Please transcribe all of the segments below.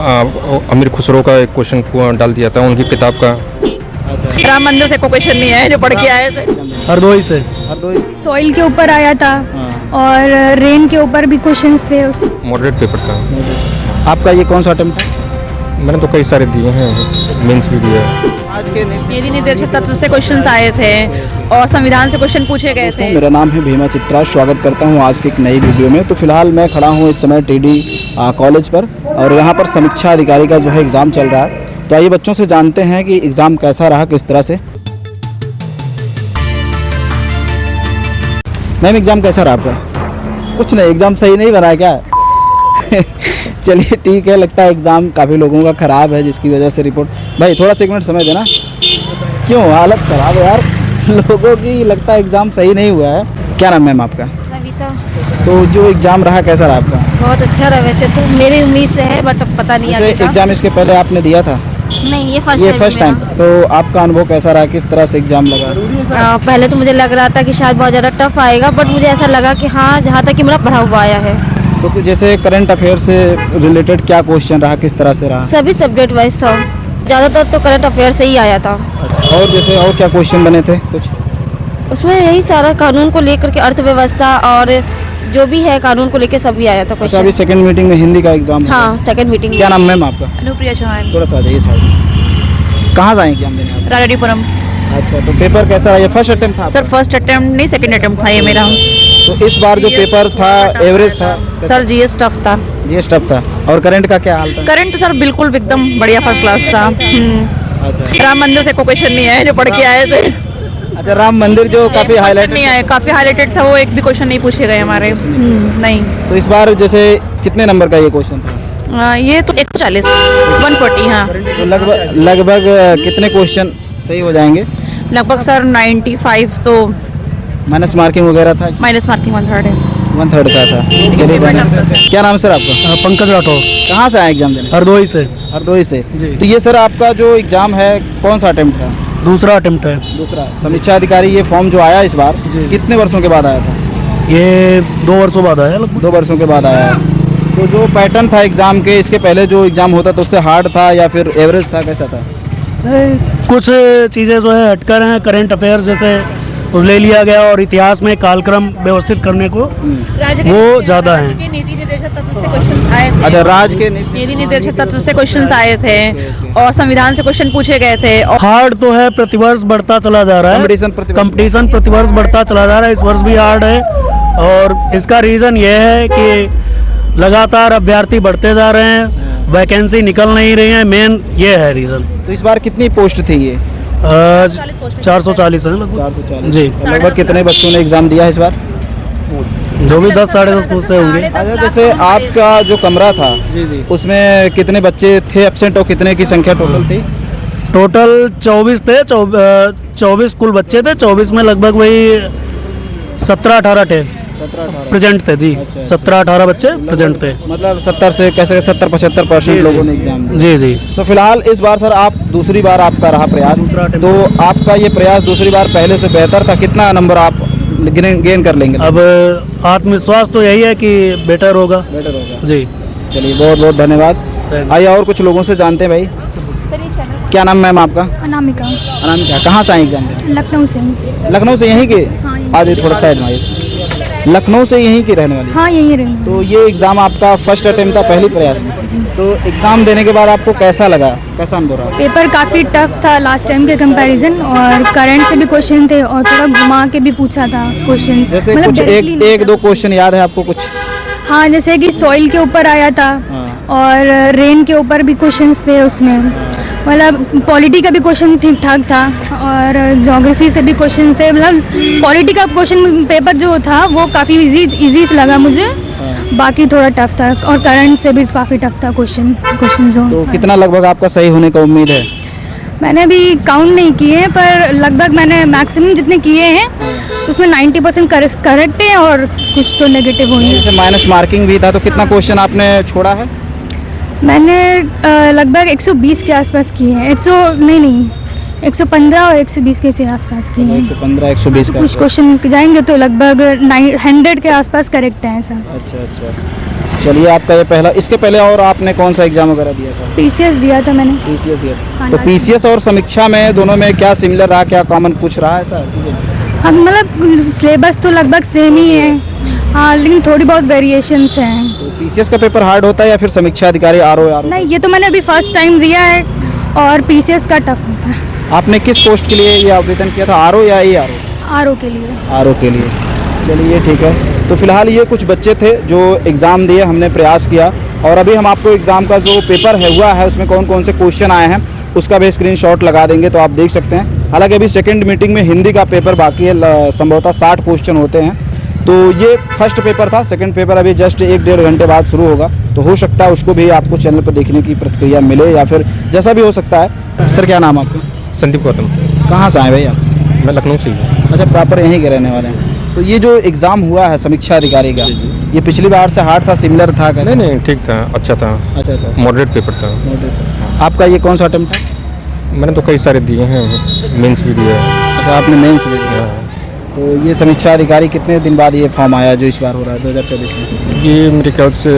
अमीर खुसरो का एक क्वेश्चन डाल दिया था उनकी किताब का। राम मंदिर से कोई क्वेश्चन नहीं है जो पढ़ के आए थे। हरदोई से सॉइल के ऊपर आया था और रेन के ऊपर भी क्वेश्चंस थे। मॉडरेट पेपर था। आपका ये कौन सा अटेम्प्ट था? मैंने तो कई सारे दिए हैं, मेंस भी दिया है। आज के नीति निर्देशक तत्व से क्वेश्चंस आए थे और संविधान से क्वेश्चन पूछे गए थे। मेरा नाम है भीमा चित्रा, स्वागत करता हूं आज की एक नई वीडियो में। तो फिलहाल मैं खड़ा हूं इस समय टीडी कॉलेज पर और यहां पर समीक्षा अधिकारी का जो है एग्ज़ाम चल रहा है। तो आइए बच्चों से जानते हैं कि एग्ज़ाम कैसा रहा, किस तरह से। मैम एग्ज़ाम कैसा रहा आपका? कुछ नहीं, एग्ज़ाम सही नहीं बना क्या? चलिए ठीक है, लगता है एग्ज़ाम काफ़ी लोगों का ख़राब है जिसकी वजह से रिपोर्ट। भाई थोड़ा सा एक मिनट समय देना। क्यों हालत ख़राब है यार लोगों की, लगता है एग्ज़ाम सही नहीं हुआ है। क्या नाम मैम आपका? कविता। तो जो एग्ज़ाम रहा कैसा रहा आपका? बहुत अच्छा रहा, वैसे तो मेरी उम्मीद से है बट अब पता नहीं आगे का। एग्ज़ाम इसके पहले आपने दिया था? नहीं, ये फर्स्ट टाइम। तो आपका अनुभव कैसा रहा, किस तरह से एग्ज़ाम लगा? पहले तो मुझे लग रहा था कि शायद बहुत ज़्यादा टफ आएगा, बट मुझे ऐसा लगा कि हाँ, जहाँ तक कि मेरा पढ़ा हुआ आया है। तो जैसे करंट अफेयर से रिलेटेड क्या क्वेश्चन रहा, किस तरह से रहा? सभी सब्जेक्ट वाइज था, ज़्यादातर तो करंट अफेयर से ही आया था। और जैसे और क्या क्वेश्चन बने थे कुछ? उसमें यही सारा कानून को लेकर के, अर्थव्यवस्था और जो भी है कानून को लेकर सभी आया था अच्छा, क्वेश्चन। अभी सेकंड मीटिंग में हिंदी का एग्ज़ाम हाँ, सेकंड मीटिंग। क्या नाम मैम आपका? अनुप्रिया चौहान, थोड़ा सा आ जाइए साइड। कहाँ से आए एग्जाम देने आप? राजडीपुरम। अच्छा, तो पेपर कैसा रहा? ये फर्स्ट अटेम्प्ट था? सर फर्स्ट अटेम्प्ट नहीं, सेकंड अटेम्प्ट था ये मेरा। तो इस बार जो पेपर था एवरेज था? सर जीएस टफ था। ये टफ था। और करंट का क्या हाल था? करंट सर बिल्कुल एकदम बढ़िया, फर्स्ट क्लास था। अच्छा राम मंदिर से कोई क्वेश्चन नहीं है जो पढ़ के आए थे। अच्छा, राम मंदिर जो काफ़ी हाईलाइट नहीं आए, काफी हाईलाइटेड था वो, एक भी क्वेश्चन नहीं पूछे गए हमारे। नहीं, तो इस बार जैसे कितने नंबर का ये क्वेश्चन था? ये तो 140 140 हाँ। तो लगभग कितने क्वेश्चन सही हो जाएंगे? लगभग सर 95 तो माइनस मार्किंग वगैरह था? माइनस मार्किंग 1/3 है। 1/3 का था। चलिए क्या नाम है सर आपका? पंकज राठौर। कहाँ से आए एग्जाम देने? हरदोई से। हरदोई से जी। तो ये सर आपका जो एग्जाम है कौन सा अटेम्प्ट था? दूसरा अटेम्प्ट है। दूसरा। समीक्षा अधिकारी ये फॉर्म जो आया इस बार जी। कितने वर्षों के बाद आया था? ये 2 वर्षों बाद आया लगभग। 2 वर्षों के बाद आया है। तो जो पैटर्न था एग्जाम के, इसके पहले जो एग्जाम होता था उससे हार्ड था या फिर एवरेज था, कैसा था? कुछ चीज़ें जो है हटकर हैं, करंट अफेयर जैसे तो ले लिया गया और इतिहास में कालक्रम व्यवस्थित करने को वो ज़्यादा है। नीति निर्देशक तत्व से क्वेश्चंस आए थे। अच्छा, राज के नीति निर्देशक तत्व से क्वेश्चंस आए थे और संविधान से क्वेश्चन पूछे गए थे। और हार्ड तो है, प्रतिवर्ष बढ़ता चला जा रहा है। कंपटीशन प्रतिवर्ष बढ़ता चला जा रहा है। इस वर्ष भी हार्ड है और इसका रीज़न ये है कि लगातार अभ्यर्थी बढ़ते जा रहे हैं, वैकेंसी निकल नहीं रही है। मेन ये है रीज़न। तो इस बार कितनी पोस्ट थी ये? 440 है लगभग। 440 जी। लगभग कितने बच्चों ने एग्जाम दिया इस बार? जो भी 10 साढ़े 10 फुट से होंगे। अच्छा, जैसे आपका जो कमरा था जी। उसमें कितने बच्चे थे एब्सेंट और कितने की संख्या टोटल थी? टोटल 24 थे। 24 कुल बच्चे थे। 24 में लगभग वही 17-18 थे 17-18 प्रेजेंट थे। जी, अच्छा। 17-18 बच्चे प्रेजेंट थे। मतलब 70 से कैसे 70-75% लोगों ने एग्जाम दिया। जी जी। तो फिलहाल इस बार सर आप दूसरी बार आपका रहा प्रयास, दूसरा attempt। तो आपका ये प्रयास दूसरी बार पहले से बेहतर था? कितना नंबर आप गेन कर लेंगे? अब आत्मविश्वास तो यही है कि बेटर होगा। बेटर होगा। जी। चलिए बहुत बहुत धन्यवाद। आइए और कुछ लोगों से जानते हैं। भाई क्या नाम मैम आपका? अनामिका। अनामिका। कहाँ से आए एग्जाम देने? लखनऊ से। लखनऊ से यहीं के? हाँ, यहीं। आज थोड़ा साइड में आइए। लखनऊ से यहीं की रहने वाली? हाँ, यही रही। तो ये एग्ज़ाम आपका फर्स्ट अटेम्प्ट था, पहली प्रयास में। तो एग्ज़ाम देने के बाद आपको कैसा लगा, कैसा अनुभव रहा? पेपर काफ़ी टफ था लास्ट टाइम के कंपैरिजन, और करंट से भी क्वेश्चन थे और थोड़ा घुमा के भी पूछा था क्वेश्चंस। जैसे कुछ एक दो क्वेश्चन याद है आपको कुछ? हाँ, जैसे कि सॉइल के ऊपर आया था और रेन के ऊपर भी क्वेश्चंस थे उसमें। मतलब पॉलिटी का भी क्वेश्चन ठीक ठाक था और ज्योग्राफी से भी क्वेश्चन थे। मतलब पॉलिटी का क्वेश्चन पेपर जो था वो काफ़ी इजी लगा मुझे, बाकी थोड़ा टफ था। और करंट से भी काफ़ी टफ था क्वेश्चन जो। तो कितना लगभग आपका सही होने का उम्मीद है? मैंने अभी काउंट नहीं किए पर लगभग मैंने मैक्सिमम जितने किए हैं तो उसमें 90% करेक्ट है और कुछ तो नेगेटिव होंगे। जैसे माइनस मार्किंग भी था, तो कितना क्वेश्चन आपने छोड़ा है? मैंने लगभग 120 के आसपास किए हैं। 115 और 120 के आसपास किए हैं। 115 120 का कुछ क्वेश्चन जाएंगे तो लगभग 100 के आसपास करेक्ट है ऐसा। अच्छा। चलिए, आपका ये पहला, इसके पहले और आपने कौन सा एग्जाम वगैरह दिया था? पीसीएस दिया था मैंने। पीसीएस दिया था। हाँ, तो लास्ट पीसीएस और समीक्षा में दोनों में क्या सिमिलर रहा, क्या कॉमन कुछ रहा ऐसा चीज़ें? हाँ, मतलब सिलेबस तो लगभग सेम ही है, हाँ, लेकिन थोड़ी बहुत वेरिएशंस हैं। तो पीसीएस का पेपर हार्ड होता है या फिर समीक्षा अधिकारी आर ओ? नहीं, ये तो मैंने अभी फर्स्ट टाइम दिया है और पीसीएस का टफ होता है। आपने किस पोस्ट के लिए ये आवेदन किया था, आरओ या ए आरओ? आरओ के लिए। आरओ के लिए। चलिए ठीक है। तो फिलहाल ये कुछ बच्चे थे जो एग्ज़ाम दिए, हमने प्रयास किया और अभी हम आपको एग्ज़ाम का जो पेपर है हुआ है उसमें कौन कौन से क्वेश्चन आए हैं उसका भी स्क्रीनशॉट लगा देंगे तो आप देख सकते हैं। हालांकि अभी सेकंड मीटिंग में हिंदी का पेपर बाकी है, संभवतः 60 क्वेश्चन होते हैं। तो ये फर्स्ट पेपर था, सेकंड पेपर अभी जस्ट 1-1.5 घंटे बाद शुरू होगा, तो हो सकता है उसको भी आपको चैनल पर देखने की प्रतिक्रिया मिले या फिर जैसा भी हो सकता है। सर क्या नाम आपका? संदीप गौतम। कहाँ से आए भाई आप? मैं लखनऊ से ही हूँ। अच्छा, प्रॉपर यहीं के रहने वाले हैं। तो ये जो एग्ज़ाम हुआ है समीक्षा अधिकारी का, ये पिछली बार से हार्ड था, सिमिलर था कैसे? नहीं ठीक था, अच्छा था, अच्छा था, मॉडरेट पेपर था। आपका ये कौन सा अटेम्प्ट था? मैंने तो कई सारे दिए हैं, मेंस भी दिया है। अच्छा, आपने मेंस भी दिया। हाँ। तो ये समीक्षा अधिकारी कितने दिन बाद ये फॉर्म आया जो इस बार हो रहा है 2024 में? ये मेरे ख्याल से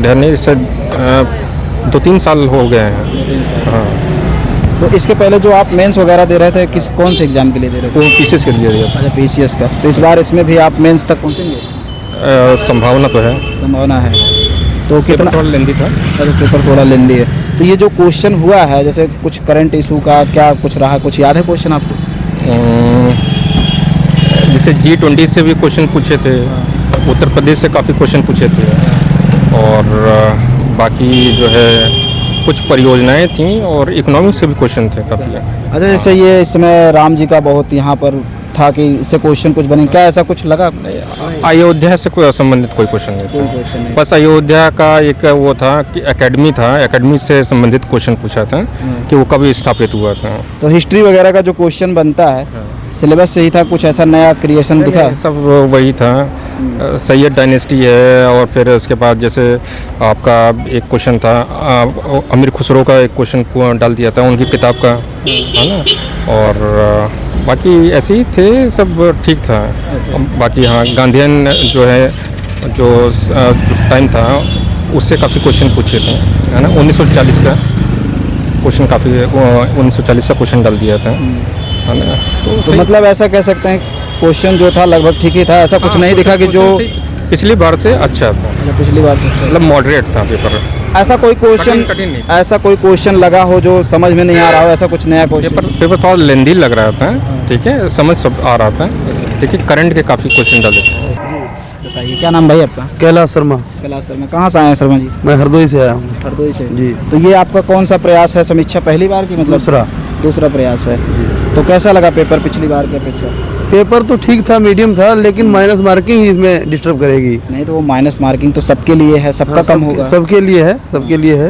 ध्यान नहीं, शायद 2-3 साल हो गए हैं। हाँ, तो इसके पहले जो आप मेंस वगैरह दे रहे थे कौन से एग्ज़ाम के लिए दे रहे थे? वो पीसीएस के लिए दिया था। अच्छा, पीसीएस का। तो इस बार इसमें भी आप मेंस तक पहुँचेंगे? संभावना तो है। संभावना है। तो कितना? थोड़ा लेंदी था। अच्छा, पेपर थोड़ा लेंदी है। तो ये जो क्वेश्चन हुआ है जैसे कुछ करंट इशू का क्या कुछ रहा, कुछ याद है क्वेश्चन आपको? जैसे G20 से भी क्वेश्चन पूछे थे, उत्तर प्रदेश से काफ़ी क्वेश्चन पूछे थे और बाकी जो है कुछ परियोजनाएं थीं और इकोनॉमिक्स से भी क्वेश्चन थे काफ़ी। अच्छा, जैसे ये इस समय राम जी का बहुत यहाँ पर था कि इससे क्वेश्चन कुछ बने, क्या ऐसा कुछ लगा? अयोध्या से कोई संबंधित कोई क्वेश्चन नहीं था। बस अयोध्या का एक वो था कि एकेडमी था, एकेडमी से संबंधित क्वेश्चन पूछा था कि वो कभी स्थापित हुआ था। तो हिस्ट्री वगैरह का जो क्वेश्चन बनता है सिलेबस से ही था, कुछ ऐसा नया क्रिएशन दिखा? सब वही था, सैयद डायनेस्टी है और फिर उसके बाद जैसे आपका एक क्वेश्चन था अमीर खुसरो का एक क्वेश्चन डाल दिया था उनकी किताब का, है ना, और बाकी ऐसे ही थे, सब ठीक था। बाकी हाँ, गांधीयन जो है जो टाइम था उससे काफ़ी क्वेश्चन पूछे थे, है ना, 1940 का क्वेश्चन, काफ़ी 1940 का क्वेश्चन डाल दिया था, है ना। तो मतलब ऐसा कह सकते हैं क्वेश्चन जो था लगभग ठीक ही था, ऐसा कुछ नहीं दिखा कि जो पिछली बार से अच्छा था, पिछली बार से मतलब मॉडरेट था पेपर। ऐसा कोई क्वेश्चन कठिन नहीं। ऐसा कोई क्वेश्चन लगा हो जो समझ में नहीं आ रहा हो, ऐसा कुछ नया क्वेश्चन? पेपर थोड़ा लेंदी लग रहा था, ठीक है, समझ सब आ रहा था, ठीक है, करंट के काफ़ी क्वेश्चन डाले थे। बताइए क्या नाम भाई आपका? कैलाश शर्मा। कैलाश शर्मा। कहाँ से आए हैं शर्मा जी? मैं हरदोई से आया हूँ। हरदोई से जी। तो ये आपका कौन सा प्रयास है, समीक्षा पहली बार की? मतलब दूसरा प्रयास है। तो कैसा लगा पेपर पिछली बार की अपेक्षा? पेपर तो ठीक था, मीडियम था, लेकिन माइनस मार्किंग ही इसमें डिस्टर्ब करेगी। नहीं तो वो माइनस मार्किंग तो सबके लिए है, सबका कम होगा। सबके लिए है, सबके लिए है,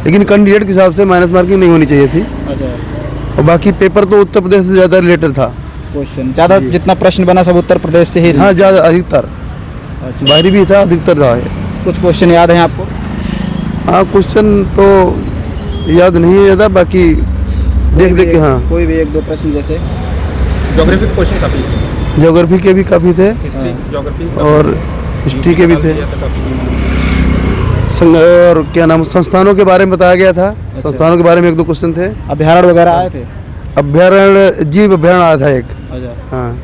लेकिन कैंडिडेट के हिसाब से माइनस मार्किंग नहीं होनी चाहिए थी। अच्छा। और बाकी पेपर तो उत्तर प्रदेश से ज़्यादा रिलेटेड था। क्वेश्चन ज़्यादा जितना प्रश्न बना सब उत्तर प्रदेश से ही? हाँ, ज़्यादा, अधिकतर। अच्छा। बाहरी भी था, अधिकतर रहा है। कुछ क्वेश्चन याद हैं आपको? हाँ, क्वेश्चन तो याद नहीं है ज़्यादा, बाकी देख के। हाँ, कोई भी 1-2 प्रश्न जैसे ज्योग्राफी के क्वेश्चन काफ़ी थे, ज्योग्राफी के भी काफ़ी थे ज्योग्राफी और हिस्ट्री के भी थे। और क्या नाम, संस्थानों के बारे में बताया गया था। संस्थानों के बारे में 1-2 क्वेश्चन थे। अभ्यारण्य वगैरह आए थे? अभ्यारण्य, जीव अभ्यारण्य आया था एक। अच्छा। हाँ,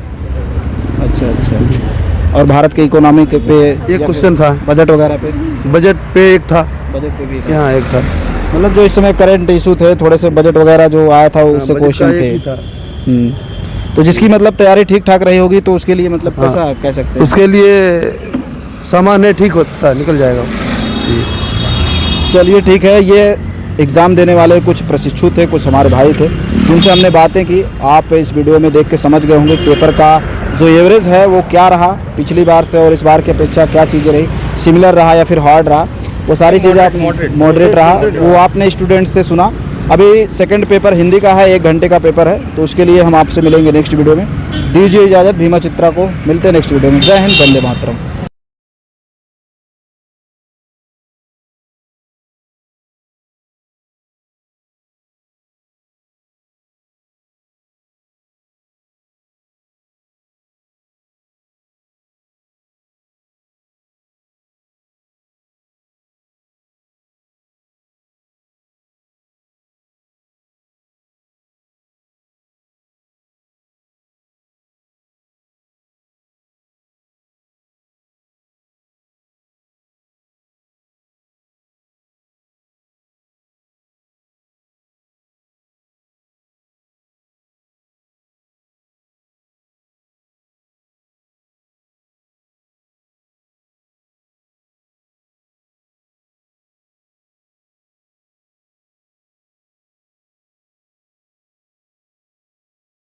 अच्छा। और भारत के इकोनॉमी के पे एक क्वेश्चन था। बजट वगैरह पे? बजट पे एक था। बजट पे भी था। यहाँ एक था। मतलब जो इस समय करंट इशू थे, थोड़े से बजट वगैरह जो आया था उससे बजट का क्वेश्चन एक ही थे। था। तो जिसकी मतलब तैयारी ठीक ठाक रही होगी तो उसके लिए मतलब हाँ। कैसा कह सकते हैं? उसके लिए सामान्य ठीक होता, निकल जाएगा। चलिए ठीक है। ये एग्ज़ाम देने वाले कुछ प्रशिक्षु थे, कुछ हमारे भाई थे, जिनसे हमने बातें की। आप इस वीडियो में देख के समझ गए होंगे पेपर का जो एवरेज है वो क्या रहा पिछली बार से और इस बार की अपेक्षा क्या चीज़ें रही, सिमिलर रहा या फिर हार्ड रहा, वो सारी चीज़ें आप मॉडरेट रहा वो आपने स्टूडेंट्स से सुना। अभी सेकंड पेपर हिंदी का है, 1 घंटे का पेपर है, तो उसके लिए हम आपसे मिलेंगे नेक्स्ट वीडियो में। दीजिए इजाज़त भीमा चित्रा को, मिलते हैं नेक्स्ट वीडियो में। जय हिंद, वंदे मातरम।